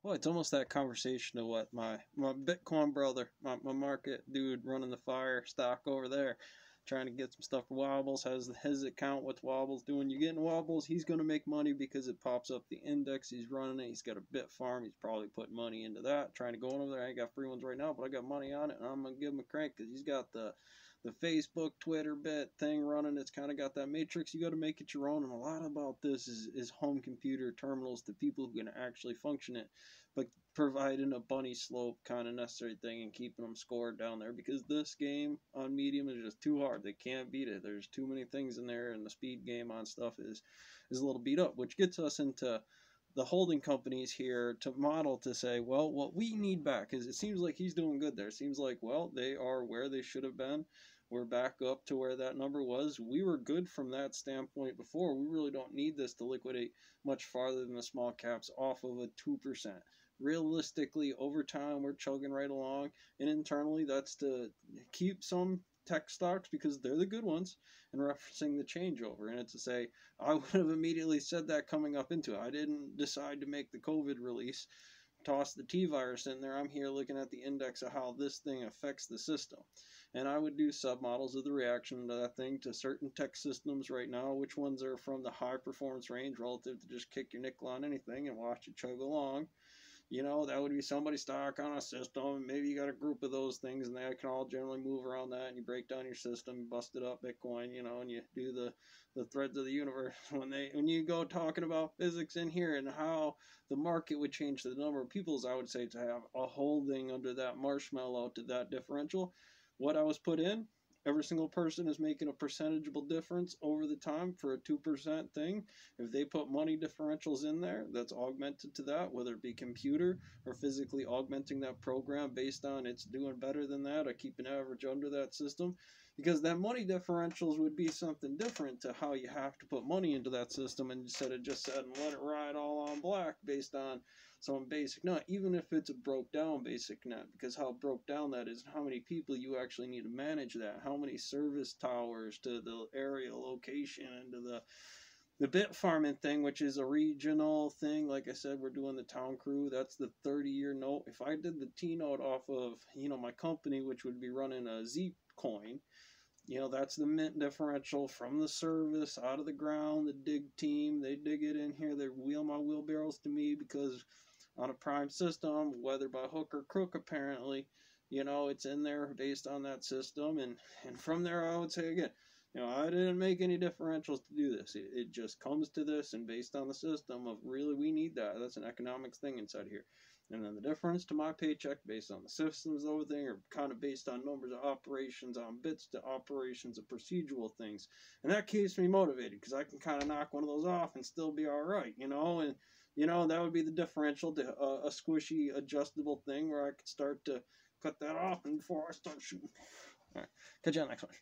Well, it's almost that conversation of what my Bitcoin brother, my market dude running the fire stock over there, trying to get some stuff for Wobbles, has his account. What's Wobbles doing? You're getting Wobbles. He's going to make money because it pops up the index. He's running it. He's got a bit farm. He's probably putting money into that, trying to go over there. I ain't got free ones right now, but I got money on it, and I'm going to give him a crank because he's got the Facebook, Twitter bit thing running. It's kind of got that matrix. You got to make it your own. And a lot about this is home computer terminals to people who can actually function it, but providing a bunny slope kind of necessary thing and keeping them scored down there, because this game on medium is just too hard. They can't beat it. There's too many things in there, and the speed game on stuff is a little beat up, which gets us into the holding companies here to model to say, well, what we need back, because it seems like he's doing good there. It seems like, well, they are where they should have been. We're back up to where that number was. We were good from that standpoint before. We really don't need this to liquidate much farther than the small caps off of a 2%. Realistically, over time, we're chugging right along. And internally, that's to keep some tech stocks because they're the good ones, and referencing the changeover. And it's to say, I would have immediately said that coming up into it. I didn't decide to make the COVID release, toss the T-virus in there. I'm here looking at the index of how this thing affects the system. And I would do submodels of the reaction to that thing to certain tech systems right now, which ones are from the high performance range relative to just kick your nickel on anything and watch it chug along. You know, that would be somebody's stock on a system. Maybe you got a group of those things, and they can all generally move around that, and you break down your system, bust it up, Bitcoin, you know, and you do the threads of the universe. When you go talking about physics in here and how the market would change the number of peoples, I would say to have a holding under that marshmallow to that differential. What I was put in, every single person is making a percentageable difference over the time for a 2% thing. If they put money differentials in there, that's augmented to that, whether it be computer or physically augmenting that program based on it's doing better than that or keep an average under that system. Because that money differentials would be something different to how you have to put money into that system, and instead of just said and let it ride all on black based on some basic net, even if it's a broke down basic net, because how broke down that is, how many people you actually need to manage that, how many service towers to the area location and to the bit farming thing, which is a regional thing. Like I said, we're doing the town crew. That's the 30-year note. If I did the T note off of, you know, my company, which would be running a Z coin, you know, that's the mint differential from the service out of the ground. The dig team, they dig it in here. They wheel my wheelbarrows to me because on a prime system, whether by hook or crook, apparently, you know, it's in there based on that system. And from there, I would say again, you know, I didn't make any differentials to do this. It just comes to this, and based on the system of really, we need that. That's an economics thing inside here. And then the difference to my paycheck based on the systems of everything, or kind of based on numbers of operations, on bits to operations of procedural things. And that keeps me motivated because I can kind of knock one of those off and still be all right, you know. And, you know, that would be the differential to a squishy adjustable thing where I could start to cut that off and before I start shooting. All right, catch you on the next one.